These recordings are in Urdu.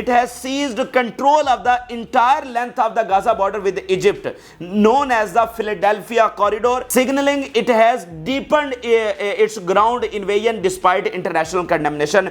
it has seized control of the entire length of the Gaza border with Egypt, known as the Philadelphia Corridor, signaling it has deepened its ground invasion despite international condemnation.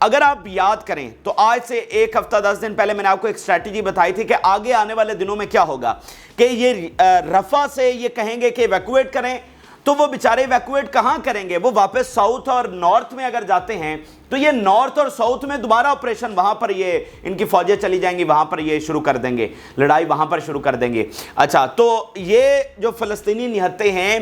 اگر آپ یاد کریں تو آج سے ایک ہفتہ 10 دن پہلے میں نے آپ کو ایک اسٹریٹجی بتائی تھی کہ آگے آنے والے دنوں میں کیا ہوگا کہ یہ رفح سے یہ کہیں گے کہ ایویکویٹ کریں، تو وہ بیچارے ایویکویٹ کہاں کریں گے؟ وہ واپس ساؤتھ اور نارتھ میں اگر جاتے ہیں تو یہ نارتھ اور ساؤتھ میں دوبارہ آپریشن، وہاں پر یہ ان کی فوجیں چلی جائیں گی، وہاں پر یہ شروع کر دیں گے، لڑائی وہاں پر شروع کر دیں گے۔ اچھا، تو یہ جو فلسطینی نہتے ہیں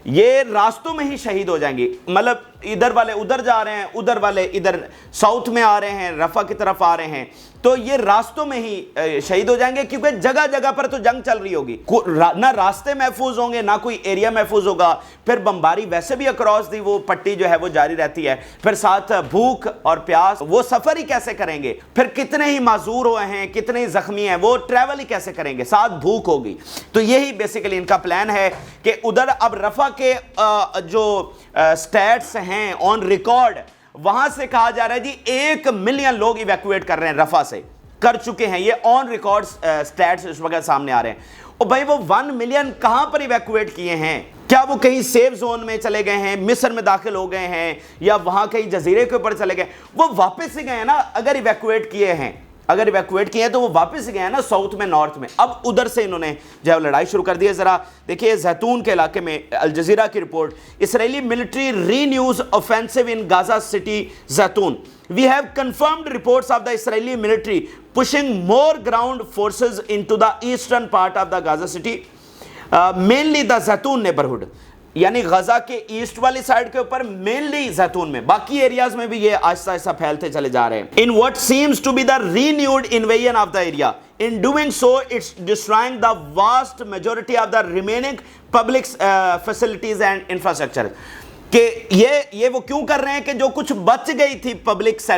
یہ راستوں میں ہی شہید ہو جائیں گے، مطلب ادھر والے ادھر جا رہے ہیں، ادھر والے ادھر ساؤتھ میں آ رہے ہیں، رفح کی طرف آ رہے ہیں، تو یہ راستوں میں ہی شہید ہو جائیں گے، کیونکہ جگہ جگہ پر تو جنگ چل رہی ہوگی، نہ راستے محفوظ ہوں گے، نہ کوئی ایریا محفوظ ہوگا، پھر بمباری ویسے بھی اکراس دی وہ پٹی جو ہے وہ جاری رہتی ہے، پھر ساتھ بھوک اور پیاس، وہ سفر ہی کیسے کریں گے؟ پھر کتنے ہی معذور ہوئے ہیں، کتنے ہی زخمی ہیں، وہ ٹریول ہی کیسے کریں گے؟ ساتھ بھوک ہوگی۔ تو یہی بیسیکلی ان کا پلان ہے کہ ادھر اب رفح کے جو سٹیٹس ہیں آن ریکارڈ، وہاں سے کہا جا رہا ہے جی 1 ملین لوگ ایویکویٹ کر رہے ہیں، رفح سے کر چکے ہیں، یہ آن ریکارڈ سٹیٹس اس وقت سامنے آ رہے ہیں۔ اور بھائی وہ 1 ملین کہاں پر ایویکویٹ کیے ہیں؟ کیا وہ کہیں سیف زون میں چلے گئے ہیں، مصر میں داخل ہو گئے ہیں، یا وہاں کہیں جزیرے کے اوپر چلے گئے؟ وہ واپس ہی گئے ہیں نا، اگر ایویکویٹ کیے ہیں تو وہ واپس گئے ہیں نا ساؤتھ میں، نارتھ میں۔ اب ادھر سے انہوں نے جو ہے لڑائی شروع کر دی ہے۔ ذرا دیکھیے زیتون کے علاقے میں الجزیرہ کی report, Israeli military renews offensive in Gaza City زیتون. We have confirmed reports of the Israeli military pushing more ground forces into the eastern part of the Gaza City, mainly the Zaitun neighborhood. یعنی غزہ کے ایسٹ والی سائڈ کے اوپر، مینلی زیتون میں، باقی ایریاز میں بھی یہ آہستہ آہستہ پھیلتے چلے جا رہے ہیں۔ In what seems to be the renewed invasion of the area, in doing so it's destroying the vast majority of the remaining public facilities and infrastructure. کہ یہ وہ کیوں کر رہے ہیں کہ جو کچھ بچ گئی تھی پبلک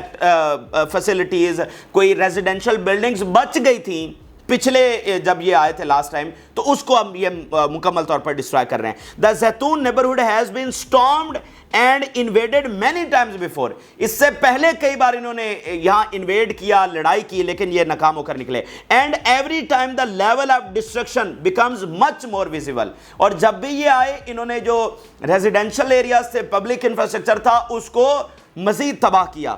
فیسلٹیز، کوئی ریزیڈینشل بلڈنگز بچ گئی تھیں پچھلے جب یہ آئے تھے لاسٹ ٹائم، تو اس کو اب یہ مکمل طور پر ڈسٹرائے کر رہے ہیں۔ The Zaitun neighborhood has been stormed and invaded many times before. اس سے پہلے کئی بار انہوں نے یہاں انویڈ کیا، لڑائی کی، لیکن یہ ناکام ہو کر نکلے۔ And every time the level of destruction becomes much more visible. اور جب بھی یہ آئے، انہوں نے جو ریزیڈینشل ایریاز سے پبلک انفراسٹرکچر تھا اس کو مزید تباہ کیا۔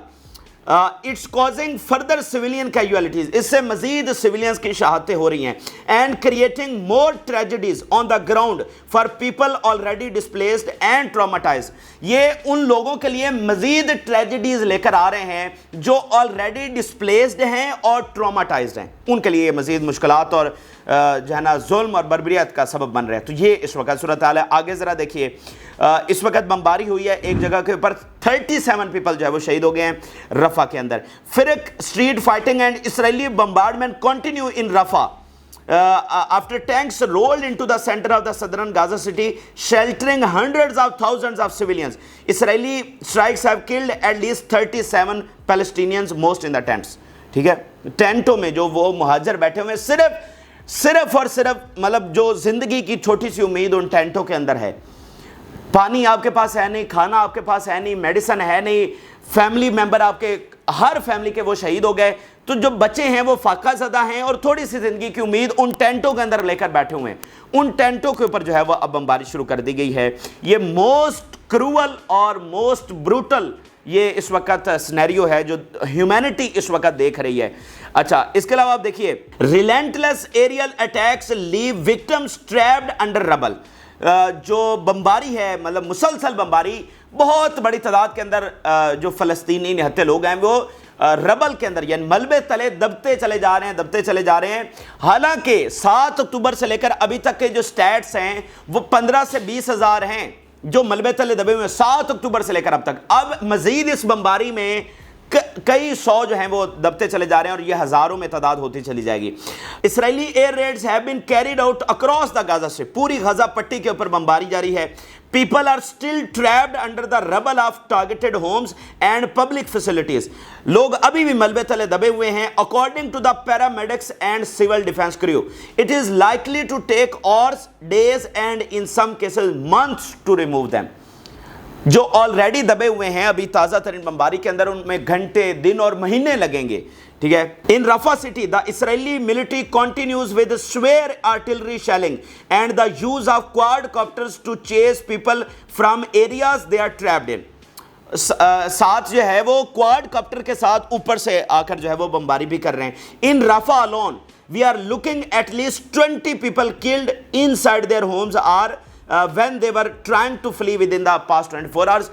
It's causing further civilian casualties. اس سے مزید civilians کی شہادتیں ہو رہی ہیں. And creating more tragedies on the ground for people already displaced and traumatized. یہ ان لوگوں کے لیے مزید tragedies لے کر آ رہے ہیں جو already displaced ہیں اور traumatized ہیں، ان کے لیے یہ مزید مشکلات اور جو ہے نا ظلم اور بربریت کا سبب بن رہے ہیں۔ تو یہ اس وقت صورتحال ہے۔ آگے ذرا دیکھیے، اس وقت بمباری ہوئی ہے ایک جگہ کے اوپر، 37 پیپل جو ہے وہ شہید ہو گئے ہیں رفح کے اندر۔ فرق street fighting and Israeli bombardment continue in Rafah after tanks rolled into the center of the southern Gaza city, sheltering hundreds of thousands of civilians. Israeli strikes have killed at least 37 Palestinians, most in the tents. ٹھیک ہے، ٹینٹوں میں جو وہ مہاجر بیٹھے ہوئے، صرف اور صرف مطلب جو زندگی کی چھوٹی سی امید ان ٹینٹوں کے اندر ہے۔ پانی آپ کے پاس ہے نہیں، کھانا آپ کے پاس ہے نہیں، میڈیسن ہے نہیں، فیملی ممبر آپ کے ہر فیملی کے وہ شہید ہو گئے، تو جو بچے ہیں وہ فاقہ زدہ ہیں اور تھوڑی سی زندگی کی امید ان ٹینٹوں کے اندر لے کر بیٹھے ہوئے ہیں۔ ان ٹینٹوں کے اوپر جو ہے وہ اب بمباری شروع کر دی گئی ہے۔ یہ موسٹ کرول اور موسٹ بروٹل یہ اس وقت سینیریو ہے جو ہیومینٹی اس وقت دیکھ رہی ہے۔ اچھا، اس کے علاوہ آپ دیکھیے، ریلینٹلیس ایریل اٹیکس لیو وکٹمز ٹریپڈ انڈر ربل۔ جو بمباری ہے، مطلب مسلسل بمباری، بہت بڑی تعداد کے اندر جو فلسطینی نہتے لوگ ہیں وہ ربل کے اندر یعنی ملبے تلے دبتے چلے جا رہے ہیں۔ حالانکہ 7 اکتوبر سے لے کر ابھی تک کے جو سٹیٹس ہیں وہ 15 سے 20 ہزار ہیں جو ملبے تلے دبے ہوئے ہیں 7 اکتوبر سے لے کر اب تک۔ اب مزید اس بمباری میں کئی 100 جو ہیں وہ دبتے چلے جا رہے ہیں اور یہ ہزاروں میں تعداد ہوتی چلی جائے گی۔ Israeli air raids have been carried out across the Gaza سے، پوری غزہ پٹی کے اوپر بمباری جاری ہے۔ People are still trapped under the rubble of targeted homes and public facilities, لوگ ابھی بھی ملبے تلے دبے ہوئے ہیں۔ According to the paramedics and civil defence crew it is likely to take hours, days and in some cases months to remove them. جو آلریڈی دبے ہوئے ہیں ابھی تازہ ترین بمباری کے اندر، ان میں گھنٹے، دن اور مہینے لگیں گے۔ ٹھیک ہے، in Rafah city the Israeli military continues with severe artillery shelling and the use of quadcopters to chase people from areas they are trapped in. ساتھ جو ہے وہ کوارڈ کاپٹر کے ساتھ اوپر سے آ کر جو ہے وہ بمباری بھی کر رہے ہیں. ان Rafah alone we are looking at least 20 people killed inside their homes or when they were trying to flee within the past 24 hours.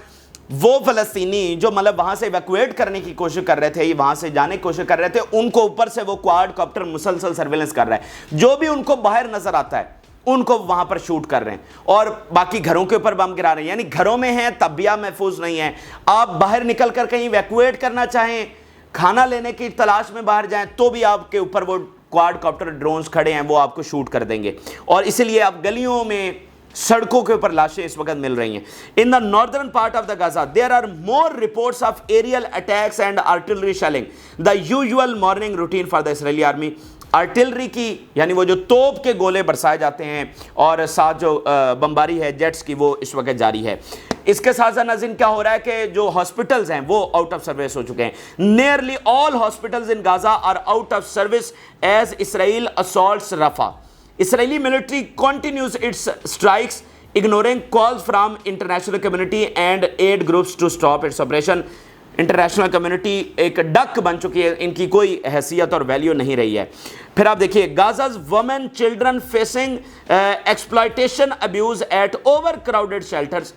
وہ فلسطینی جو مطلب وہاں سے ایویکویٹ کرنے کی کوشش کر رہے تھے, وہاں سے جانے کی کوشش کر رہے تھے, ان کو اوپر سے وہ کوارڈ کاپٹر مسلسل سرویلنس کر رہا ہے. جو بھی ان کو باہر نظر آتا ہے ان کو وہاں پر شوٹ کر رہے ہیں, اور باقی گھروں کے اوپر بم گرا رہے ہیں. یعنی گھروں میں ہیں تب بھی آپ محفوظ نہیں ہیں. آپ باہر نکل کر کہیں ایویکویٹ کرنا چاہیں, کھانا لینے کی تلاش میں باہر جائیں, تو بھی آپ کے اوپر وہ کوارڈ کاپٹر ڈرونز کھڑے ہیں, وہ آپ کو شوٹ کر دیں گے. اور اسی لیے اب گلیوں میں, سڑکوں کے اوپر لاشیں اس وقت مل رہی ہیں. In the northern part of the Gaza there are more reports of aerial attacks and artillery shelling, the usual morning routine for the Israeli army. Artillery کی یعنی وہ جو توپ کے گولے برسائے جاتے ہیں, اور ساتھ جو بمباری ہے جیٹس کی, وہ اس وقت جاری ہے. اس کے ساتھ ناظرین کیا ہو رہا ہے کہ جو ہاسپٹلز ہیں وہ آؤٹ آف سروس ہو چکے ہیں. Nearly all hospitals in Gaza are out of service as Israel assaults Rafah. Israeli military continues its strikes, ignoring calls from international community and aid groups to stop its operation. International community ایک ڈک بن چکی ہے, ان کی کوئی حیثیت اور ویلیو نہیں رہی ہے. پھر آپ دیکھیے, غازا's women children facing exploitation abuse at overcrowded shelters,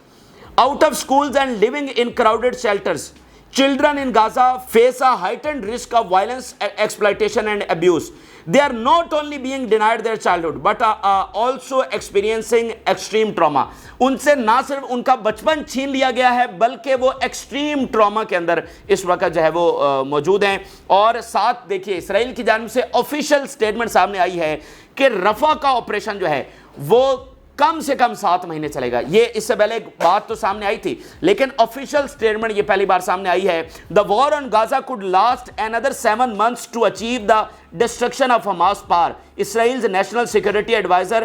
out of schools and living in crowded shelters. Children in Gaza face a heightened risk of violence, exploitation and abuse. They are not only being denied their childhood but also experiencing extreme trauma. ان سے نہ صرف ان کا بچپن چھین لیا گیا ہے بلکہ وہ ایکسٹریم ٹراما کے اندر اس وقت جو ہے وہ موجود ہیں. اور ساتھ دیکھیے, اسرائیل کی جانب سے آفیشیل سٹیٹمنٹ سامنے آئی ہے کہ رفح کا آپریشن جو ہے وہ کم سے کم 7 مہینے چلے گا. یہ اس سے پہلے ایک بات تو سامنے آئی تھی, لیکن آفیشیل سٹیٹمنٹ یہ پہلی بار سامنے آئی ہے. The war on Gaza could last another 7 months to achieve the destruction of Hamas power. Israel's national security advisor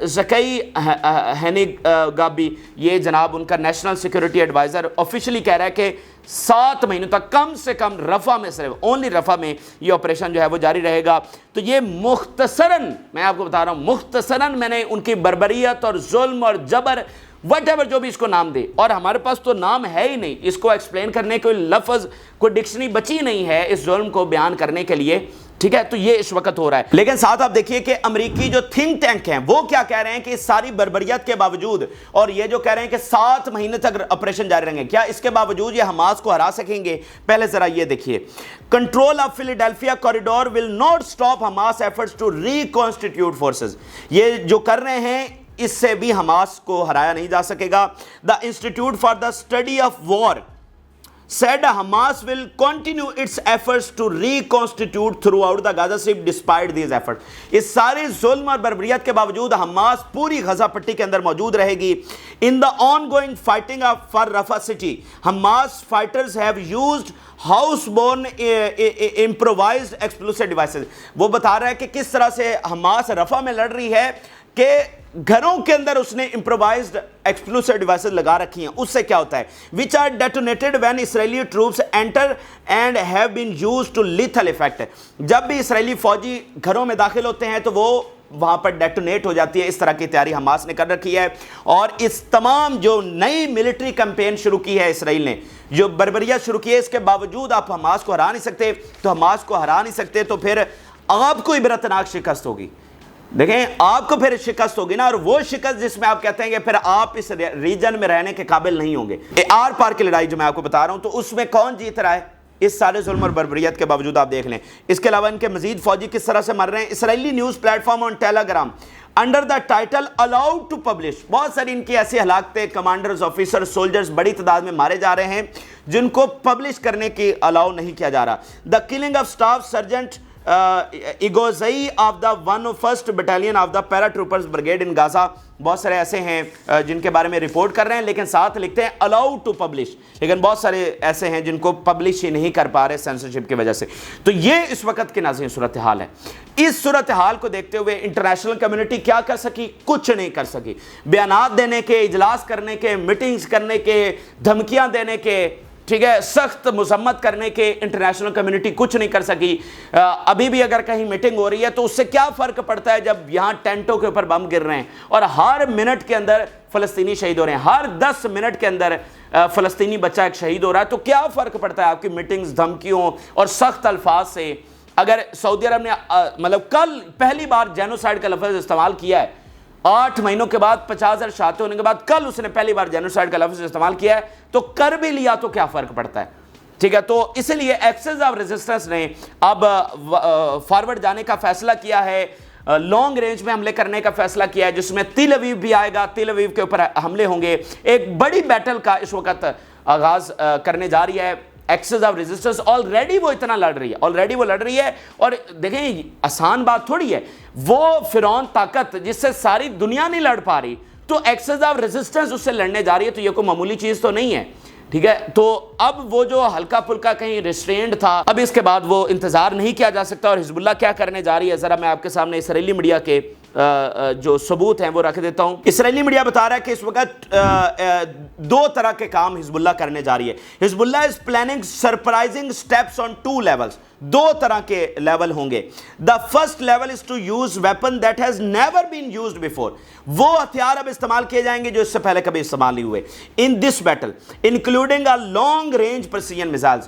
Zaki ہینیگابی, یہ جناب ان کا نیشنل سیکیورٹی ایڈوائزر آفیشلی کہہ رہا ہے کہ 7 مہینوں تک کم سے کم رفح میں, صرف اونلی رفح میں یہ آپریشن جو ہے وہ جاری رہے گا. تو یہ مختصراً میں آپ کو بتا رہا ہوں, مختصراً میں نے ان کی بربریت اور ظلم اور جبر وٹ ایور جو بھی اس کو نام دے, اور ہمارے پاس تو نام ہے ہی نہیں, اس کو ایکسپلین کرنے کوئی لفظ, کوئی ڈکشنری بچی نہیں ہے اس ظلم کو بیان کرنے کے لیے. ٹھیک ہے, تو یہ اس وقت ہو رہا ہے. لیکن ساتھ آپ دیکھیے کہ امریکی جو تھنک ٹینک ہیں وہ کیا کہہ رہے ہیں کہ اس ساری بربریت کے باوجود, اور یہ جو کہہ رہے ہیں کہ 7 مہینے تک آپریشن جاری رہیں گے, کیا اس کے باوجود یہ حماس کو ہرا سکیں گے؟ پہلے ذرا یہ دیکھیے, control of Philadelphia corridor will not stop Hamas efforts to reconstitute forces. یہ جو کر رہے ہیں اس سے بھی حماس کو ہرایا نہیں جا سکے گا. The institute for the study of war said Hamas will continue its efforts to reconstitute throughout the Gaza Strip despite these efforts. اس سارے ظلم اور بربریت کے باوجود حماس پوری غزہ پٹی کے اندر موجود رہے گی. In the ongoing fighting for Rafah city, Hamas fighters have used house-borne improvised explosive devices. وہ بتا رہا ہے کہ کس طرح سے حماس رفح میں لڑ رہی ہے کہ گھروں کے اندر اس نے امپرووائزڈ ایکسپلوسیو ڈیوائسز لگا رکھی ہیں. اس سے کیا ہوتا ہے, which are detonated when Israeli troops enter and have been used to lethal effect. جب بھی اسرائیلی فوجی گھروں میں داخل ہوتے ہیں تو وہ وہاں پر ڈیٹونیٹ ہو جاتی ہے. اس طرح کی تیاری حماس نے کر رکھی ہے. اور اس تمام جو نئی ملٹری کیمپین شروع کی ہے اسرائیل نے, جو بربریت شروع کی ہے, اس کے باوجود آپ حماس کو ہرا نہیں سکتے. تو حماس کو ہرا نہیں سکتے تو پھر آپ کو عبرتناک شکست ہوگی. دیکھیں, آپ کو پھر شکست ہوگی نا, اور وہ شکست جس میں آپ کہتے ہیں کہ پھر آپ اس ریجن میں رہنے کے قابل نہیں ہوں گے. آر پار کی لڑائی جو میں آپ کو بتا رہا ہوں, تو اس میں کون جیت رہا ہے اس سارے ظلم اور بربریت کے باوجود؟ آپ دیکھ لیں. اس کے علاوہ ان کے مزید فوجی کس طرح سے مر رہے ہیں. Israeli news platform on Telegram under the title allowed to publish, بہت ساری ان کی ایسی ہلاکتیں, کمانڈرز, آفیسر, سولجرز بڑی تعداد میں مارے جا رہے ہیں جن کو پبلش کرنے کی الاؤ نہیں کیا جا رہا. The killing of staff sergeant Egozi of the 101st battalion of the paratroopers brigade in Gaza. بہت سارے ایسے ہیں جن کے بارے میں رپورٹ کر رہے ہیں, لیکن ساتھ لکھتے ہیں الاؤڈ ٹو پبلش, لیکن بہت سارے ایسے ہیں جن کو پبلش ہی نہیں کر پا رہے سینسرشپ کی وجہ سے. تو یہ اس وقت کے ناظرین صورتحال ہے. اس صورتحال کو دیکھتے ہوئے انٹرنیشنل کمیونٹی کیا کر سکی؟ کچھ نہیں کر سکی. بیانات دینے کے, اجلاس کرنے کے, میٹنگز کرنے کے, دھمکیاں دینے کے, ٹھیک ہے، سخت مذمت کرنے کے انٹرنیشنل کمیونٹی کچھ نہیں کر سکی۔ ابھی بھی اگر کہیں میٹنگ ہو رہی ہے تو اس سے کیا فرق پڑتا ہے جب یہاں ٹینٹوں کے اوپر بم گر رہے ہیں اور ہر منٹ کے اندر فلسطینی شہید ہو رہے ہیں، ہر 10 منٹ کے اندر فلسطینی بچہ ایک شہید ہو رہا ہے، تو کیا فرق پڑتا ہے آپ کی میٹنگز، دھمکیوں اور سخت الفاظ سے؟ اگر سعودی عرب نے مطلب کل پہلی بار جینوسائیڈ کا لفظ استعمال کیا ہے، 8 مہینوں کے بعد 50,000 شہادتیں ہونے کے بعد کل اس نے پہلی بار جینوسائیڈ کا لفظ استعمال کیا ہے، تو کر بھی لیا تو کیا فرق پڑتا ہے؟ ٹھیک ہے، تو اس لیے ایکسس آف ریزسٹنس نے اب فارورڈ جانے کا فیصلہ کیا ہے، لانگ رینج میں حملے کرنے کا فیصلہ کیا ہے، جس میں تل اویو بھی آئے گا، تل اویو کے اوپر حملے ہوں گے۔ ایک بڑی بیٹل کا اس وقت آغاز کرنے جا رہی ہے ایکسس آف ریزسٹنس۔ آلریڈی وہ اتنا لڑ رہی ہے، اور دیکھیں آسان بات تھوڑی ہے، وہ فرعون طاقت جس سے ساری دنیا نہیں لڑ پا رہی، تو ایکسس آف ریزسٹنس اس سے لڑنے جا رہی ہے، تو یہ کوئی معمولی چیز تو نہیں ہے۔ ٹھیک ہے، تو اب وہ جو ہلکا پھلکا کہیں ریسٹرینڈ تھا، اب اس کے بعد وہ انتظار نہیں کیا جا سکتا۔ اور حزب اللہ کیا کرنے جا رہی ہے، ذرا میں آپ کے سامنے اسرائیلی میڈیا کے جو ثبوت ہیں وہ رکھ دیتا ہوں۔ اسرائیلی میڈیا بتا رہا ہے کہ اس وقت 2 طرح کے کام حزب اللہ کرنے جا رہی ہے۔ Hezbollah is planning surprising steps on 2 levels, 2 طرح کے لیول ہوں گے۔ The first level is to use weapon that has never been used before, وہ ہتھیار اب استعمال کیے جائیں گے جو اس سے پہلے کبھی استعمال نہیں ہوئے۔ In this battle including a long range precision missiles,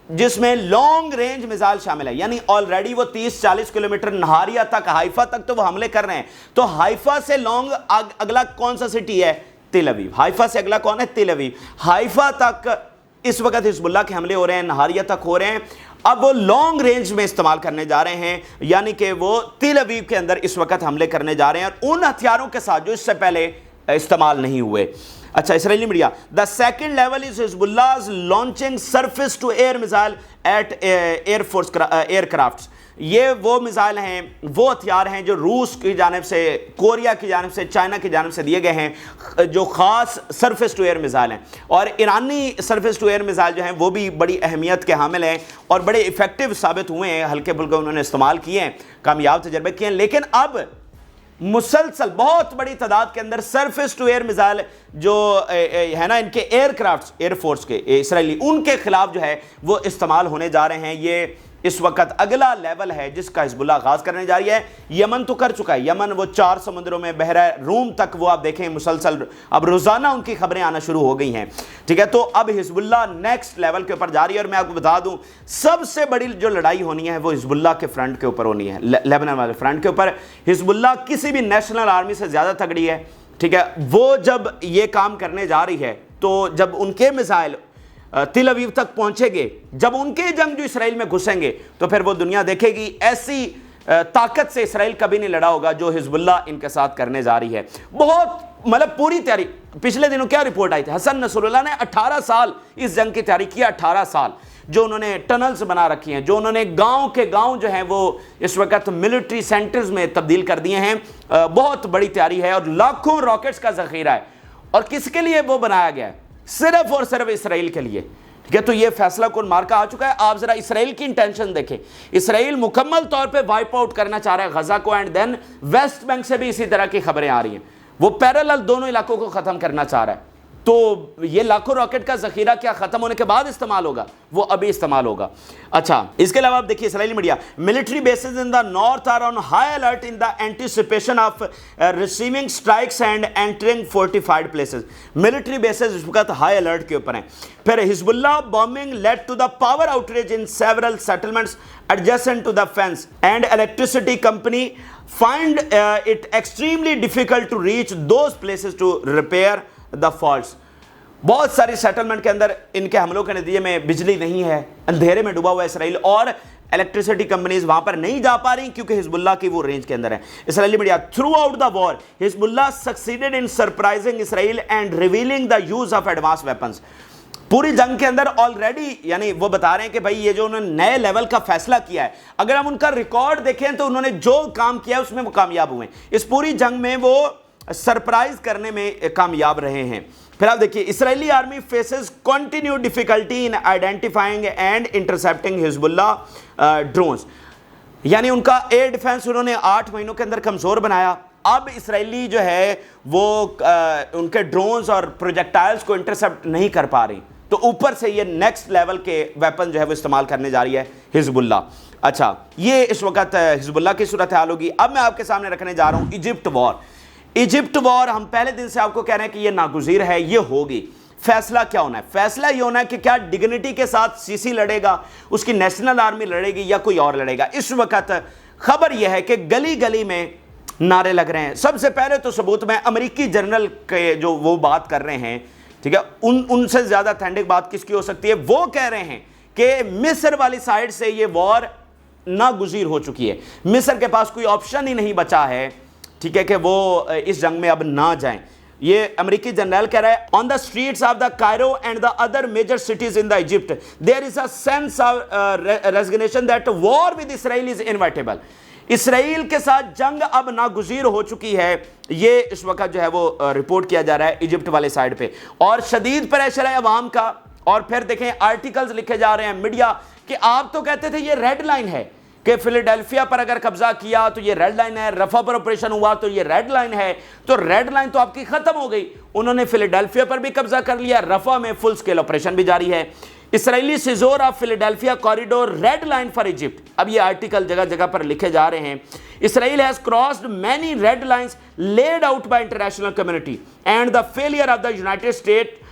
جس میں لانگ رینج میزائل شامل ہے، یعنی آلریڈی وہ 30-40 کلومیٹر نہاریہ تک، حائفہ تک تو وہ حملے کر رہے ہیں، تو حائفہ سے لانگ اگلا کون سا سٹی ہے؟ تل اویو۔ حائفہ سے اگلا کون ہے؟ تل اویو۔ حائفہ تک اس وقت حزب اللہ کے حملے ہو رہے ہیں، نہاریہ تک ہو رہے ہیں، اب وہ لانگ رینج میں استعمال کرنے جا رہے ہیں، یعنی کہ وہ تل اویو کے اندر اس وقت حملے کرنے جا رہے ہیں، اور ان ہتھیاروں کے ساتھ جو اس سے پہلے استعمال نہیں ہوئے۔ اچھا، Israeli media, the second level is Hezbollah launching surface to air missile at air force aircrafts, یہ وہ میزائل ہیں، وہ ہتھیار ہیں جو روس کی جانب سے، کوریا کی جانب سے، چائنا کی جانب سے دیے گئے ہیں، جو خاص سرفیس ٹو ایئر میزائل ہیں، اور ایرانی سرفیس ٹو ایئر میزائل جو ہیں وہ بھی بڑی اہمیت کے حامل ہیں اور بڑے ایفیکٹو ثابت ہوئے ہیں، ہلکے پھلکے انہوں نے استعمال کیے ہیں، کامیاب تجربے کیے ہیں، لیکن اب مسلسل بہت بڑی تعداد کے اندر سرفیس ٹو ایئر میزائل جو ہے نا ان کے ایئر کرافٹس، ایئر فورس کے اسرائیلی، ان کے خلاف جو ہے وہ استعمال ہونے جا رہے ہیں۔ یہ اس وقت اگلا لیول ہے جس کا حزب اللہ آغاز کرنے جا رہی ہے۔ یمن تو کر چکا ہے، یمن وہ 4 سمندروں میں، بحیرہ روم تک وہ آپ دیکھیں مسلسل اب روزانہ ان کی خبریں آنا شروع ہو گئی ہیں۔ ٹھیک ہے، تو اب حزب اللہ نیکسٹ لیول کے اوپر جا رہی ہے، اور میں آپ کو بتا دوں سب سے بڑی جو لڑائی ہونی ہے وہ حزب اللہ کے فرنٹ کے اوپر ہونی ہے، لیبنان والے فرنٹ کے اوپر۔ حزب اللہ کسی بھی نیشنل آرمی سے زیادہ تگڑی ہے، ٹھیک ہے، وہ جب یہ کام کرنے جا رہی ہے تو جب ان کے میزائل تل اویو تک پہنچے گے، جب ان کے جنگ جو اسرائیل میں گھسیں گے، تو پھر وہ دنیا دیکھے گی ایسی طاقت سے اسرائیل کبھی نہیں لڑا ہوگا جو حزب اللہ ان کے ساتھ کرنے جا رہی ہے۔ بہت مطلب پوری تیاری، پچھلے دنوں کیا رپورٹ آئی تھی، حسن نصر اللہ نے 18 سال اس جنگ کی تیاری کی، 18 سال جو انہوں نے ٹنلز بنا رکھی ہیں، جو انہوں نے گاؤں کے گاؤں جو ہیں وہ اس وقت ملٹری سینٹرز میں تبدیل کر دیے ہیں، بہت بڑی تیاری ہے، اور لاکھوں راکٹس کا ذخیرہ ہے، اور کس کے لیے وہ بنایا گیا ہے؟ صرف اور صرف اسرائیل کے لیے۔ ٹھیک ہے، تو یہ فیصلہ کن مارکہ آ چکا ہے۔ آپ ذرا اسرائیل کی انٹینشن دیکھیں، اسرائیل مکمل طور پہ وائپ آؤٹ کرنا چاہ رہا ہے غزہ کو، اینڈ دین ویسٹ بینک سے بھی اسی طرح کی خبریں آ رہی ہیں، وہ پیرالل دونوں علاقوں کو ختم کرنا چاہ رہا ہے۔ تو یہ لاکھوں راکٹ کا ذخیرہ کیا ختم ہونے کے بعد استعمال ہوگا؟ وہ ابھی استعمال ہوگا۔ اچھا، اس کے علاوہ آپ دیکھیے Israeli media, military bases in the north are on high alert in the anticipation of receiving strikes and entering fortified places, military bases اس وقت ہائی الرٹ کے اوپر ہیں۔ پھر Hezbollah bombing led to the power outage in several settlements adjacent to the fence and electricity company find it extremely difficult to reach those places to repair the faults. بہت ساری سیٹلمنٹ کے اندر ان کے حملوں کے نتیجے میں بجلی نہیں ہے، اندھیرے میں ڈوبا ہوا ہے اسرائیل، اور الیکٹریسٹی کمپنیز وہاں پر نہیں جا پا رہی کیونکہ حزب اللہ کی وہ رینج کے اندر ہے۔ Israeli media, throughout the war Hezbollah succeeded in surprising Israel and revealing the use of advance weapons, پوری جنگ کے اندر آلریڈی، یعنی وہ بتا رہے ہیں کہ بھائی یہ جو انہوں نے نئے لیول کا فیصلہ کیا ہے، اگر ہم ان کا ریکارڈ دیکھیں تو انہوں نے جو کام کیا ہے اس میں وہ کامیاب ہوئے ہیں، اس پوری جنگ میں وہ سرپرائز کرنے میں کامیاب رہے ہیں۔ پھر آپ دیکھیے، Israeli army faces continue difficulty in identifying and intercepting Hezbollah drones, یعنی ان کا ایئر ڈیفنس انہوں نے 8 مہینوں کے اندر کمزور بنایا۔ اب اسرائیلی جو ہے وہ ان کے ڈرونز اور پروجیکٹائلز کو انٹرسیپٹ نہیں کر پا رہی، تو اوپر سے یہ نیکسٹ لیول کے ویپن جو ہے وہ استعمال کرنے جا رہی ہے حزب اللہ. اچھا یہ اس وقت حزب اللہ کی صورتحال ہوگی. اب میں آپ کے سامنے رکھنے جا رہا ہوں ایجپٹ وار. ایجپٹ وار ہم پہلے دن سے آپ کو کہہ رہے ہیں کہ یہ ناگزیر ہے, یہ ہوگی. فیصلہ کیا ہونا ہے؟ فیصلہ یہ ہونا ہے کہ کیا ڈگنیٹی کے ساتھ سیسی لڑے گا, اس کی نیشنل آرمی لڑے گی, یا کوئی اور لڑے گا. اس وقت خبر یہ ہے کہ گلی گلی میں نعرے لگ رہے ہیں. سب سے پہلے تو ثبوت میں امریکی جنرل کے جو وہ بات کر رہے ہیں, ٹھیک ہے, ان سے زیادہ تھینڈک بات کس کی ہو سکتی ہے. وہ کہہ رہے ہیں کہ مصر والی سائیڈ سے یہ وار ناگزیر ہو چکی ہے, مصر کے پاس کوئی آپشن ہی نہیں بچا ہے, ٹھیک ہے, کہ وہ اس جنگ میں اب نہ جائیں. یہ امریکی جنرل کہہ رہا ہے on the streets of the Cairo and the other major cities in the Egypt there is a sense of resignation that war with Israel is inevitable. اسرائیل کے ساتھ جنگ اب ناگزیر ہو چکی ہے, یہ اس وقت جو ہے وہ رپورٹ کیا جا رہا ہے ایجپٹ والے سائیڈ پہ. اور شدید پریشر ہے عوام کا. اور پھر دیکھیں آرٹیکلز لکھے جا رہے ہیں میڈیا کہ آپ تو کہتے تھے یہ ریڈ لائن ہے کہ فیلاڈیلفیا پر اگر قبضہ کیا تو یہ ریڈ لائن ہے, رفح پر آپریشن ہوا تو یہ ریڈ لائن ہے, تو ریڈ لائن تو آپ کی ختم ہو گئی. انہوں نے فیلاڈیلفیا پر بھی قبضہ کر لیا, رفح میں فل سکیل آپریشن بھی جاری ہے. Israeli seizure of Philadelphia corridor red line for Egypt. اب یہ آرٹیکل جگہ جگہ پر لکھے جا رہے ہیں. Israel has crossed many red lines laid out by international community and the failure of the United State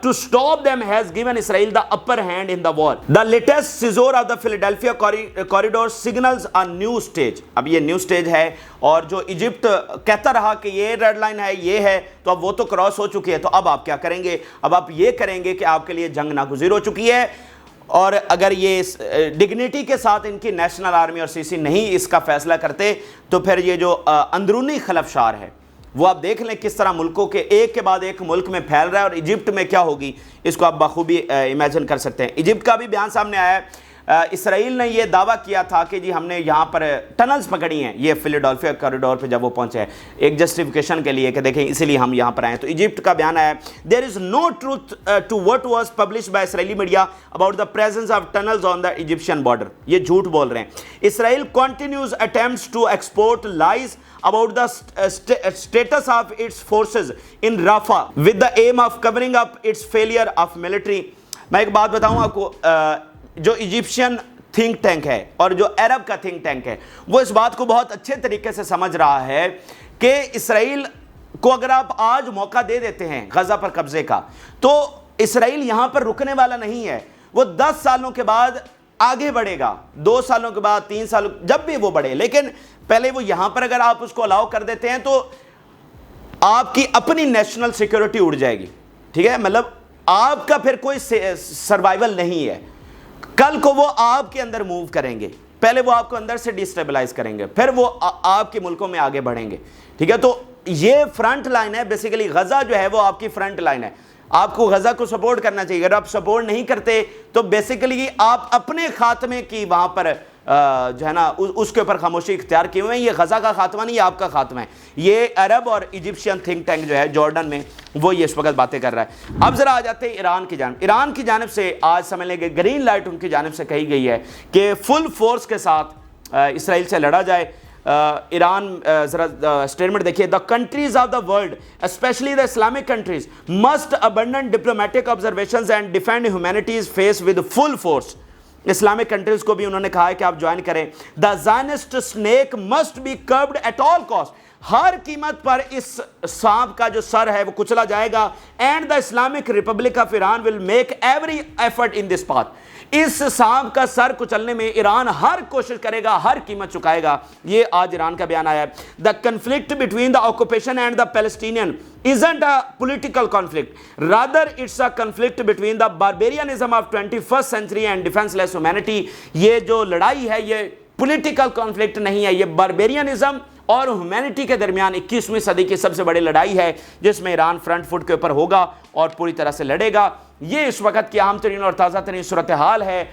to stop them has given Israel the upper hand in the war. The latest seizure of the Philadelphia corridor signals a new stage. اب یہ نیو سٹیج ہے, اور جو ایجپٹ کہتا رہا کہ یہ ریڈ لائن ہے, یہ ہے, تو اب وہ تو کراس ہو چکی ہے. تو اب آپ کیا کریں گے؟ اب آپ یہ کریں گے کہ آپ کے لیے جنگ ناگزیر ہو چکی ہے, اور اگر یہ ڈگنیٹی کے ساتھ ان کی نیشنل آرمی اور سی سی نہیں اس کا فیصلہ کرتے تو پھر یہ جو اندرونی خلفشار ہے وہ آپ دیکھ لیں کس طرح ملکوں کے ایک کے بعد ایک ملک میں پھیل رہا ہے. اور ایجپٹ میں کیا ہوگی اس کو آپ بخوبی امیجن کر سکتے ہیں. ایجپٹ کا بھی بیان سامنے آیا ہے. اسرائیل نے یہ دعویٰ کیا تھا کہ جی ہم نے یہاں پر ٹنلز پکڑی ہیں, یہ فیلاڈیلفیا کوریڈور پہ جب وہ پہنچے ہیں ایک جسٹیفیکیشن کے لیے کہ دیکھیں اسی لیے ہم یہاں پر آئے ہیں. تو ایجپٹ کا بیان آیا ہے there is no truth to what was published by Israeli media about the presence of tunnels on the Egyptian border. یہ جھوٹ بول رہے ہیں. Israel continues attempts to export lies about the status of its forces in Rafah with the aim of covering up its failure of military. میں ایک بات بتاؤں آپ کو, جو ایجپشین تھنک ٹینک ہے اور جو عرب کا تھنک ٹینک ہے وہ اس بات کو بہت اچھے طریقے سے سمجھ رہا ہے کہ اسرائیل کو اگر آپ آج موقع دے دیتے ہیں غزہ پر قبضے کا تو اسرائیل یہاں پر رکنے والا نہیں ہے. وہ 10 سالوں کے بعد آگے بڑھے گا, 2 سالوں کے بعد 3 سالوں جب بھی وہ بڑھے, لیکن پہلے وہ یہاں پر اگر آپ اس کو الاؤ کر دیتے ہیں تو آپ کی اپنی نیشنل سیکیورٹی اڑ جائے گی. ٹھیک ہے, مطلب آپ کا پھر کوئی سروائیول نہیں ہے. کل کو وہ آپ کے اندر موو کریں گے, پہلے وہ آپ کو اندر سے ڈیسٹیبلائز کریں گے, پھر وہ آپ کے ملکوں میں آگے بڑھیں گے. ٹھیک ہے, تو یہ فرنٹ لائن ہے بیسیکلی. غزہ جو ہے وہ آپ کی فرنٹ لائن ہے. آپ کو غزہ کو سپورٹ کرنا چاہیے. اگر آپ سپورٹ نہیں کرتے تو بیسیکلی آپ اپنے خاتمے کی وہاں پر جو ہے نا اس کے اوپر خاموشی اختیار کیے ہوئے ہیں. یہ غزہ کا خاتمہ نہیں, یہ آپ کا خاتمہ ہے. یہ عرب اور ایجپشین تھنک ٹینک جو ہے جارڈن میں وہ یہ اس وقت باتیں کر رہا ہے. اب ذرا آ جاتے ہیں ایران کی جانب. ایران کی جانب سے آج سمجھ لیں گے گرین لائٹ ان کی جانب سے کہی گئی ہے کہ فل فورس کے ساتھ اسرائیل سے لڑا جائے. ایران ذرا اسٹیٹمنٹ دیکھیے. The countries of the world specially the Islamic countries must abandon diplomatic observations and defend humanity's face with full force. Islamic countries کو بھی انہوں نے کہا ہے کہ آپ جوائن کریں. The Zionist snake must be curbed at all cost. ہر قیمت پر اس سانپ کا جو سر ہے وہ کچلا جائے گا. And the Islamic Republic of Iran will make every effort in this path. اس سانپ کا سر کچلنے میں ایران ہر کوشش کرے گا, ہر قیمت چکائے گا. یہ آج ایران کا بیان آیا ہے. The conflict between the occupation and the Palestinian isn't a political conflict, rather it's a conflict between the barbarianism of 21st century and defenseless humanity. یہ جو لڑائی ہے یہ پولیٹیکل کانفلکٹ نہیں ہے, یہ باربیرینزم اور ہیومینٹی کے درمیان 21ویں صدی کی سب سے بڑی لڑائی ہے جس میں ایران فرنٹ فٹ کے اوپر ہوگا اور پوری طرح سے لڑے گا. یہ اس وقت کی اہم ترین اور تازہ ترین صورتحال ہے.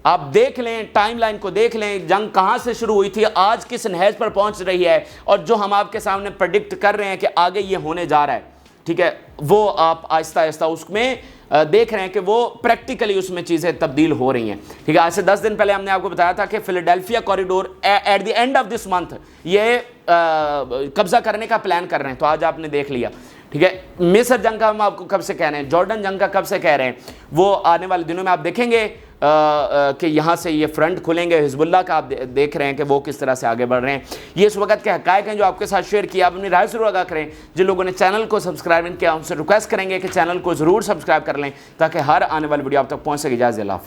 آپ دیکھ لیں, ٹائم لائن کو دیکھ لیں, جنگ کہاں سے شروع ہوئی تھی, آج کس نہج پر پہنچ رہی ہے, اور جو ہم آپ کے سامنے پریڈکٹ کر رہے ہیں کہ آگے یہ ہونے جا رہا ہے. ٹھیک ہے, وہ آپ آہستہ آہستہ اس میں دیکھ رہے ہیں کہ وہ پریکٹیکلی اس میں چیزیں تبدیل ہو رہی ہیں. ٹھیک ہے, آج سے 10 دن پہلے ہم نے آپ کو بتایا تھا کہ Philadelphia corridor at the end of this month یہ قبضہ کرنے کا پلان کر رہے ہیں, تو آج آپ نے دیکھ لیا. ٹھیک ٹھیک ہے، مصر جنگ کا ہم آپ کو کب سے کہہ رہے ہیں، جارڈن جنگ کا کب سے کہہ رہے ہیں، وہ آنے والے دنوں میں آپ دیکھیں گے کہ یہاں سے یہ فرنٹ کھلیں گے، حزب اللہ کا آپ دیکھ رہے ہیں کہ وہ کس طرح سے آگے بڑھ رہے ہیں۔ یہ اس وقت کے حقائق ہیں جو آپ کے ساتھ شیئر کیا، آپ اپنی رائے ضرور آگاہ کریں۔ جن لوگوں نے چینل کو سبسکرائب نہیں کیا ان سے ریکویسٹ کریں گے کہ چینل کو ضرور سبسکرائب کر لیں تاکہ ہر آنے والی ویڈیو آپ تک پہنچ سکے۔ اجازت اللہ حافظ۔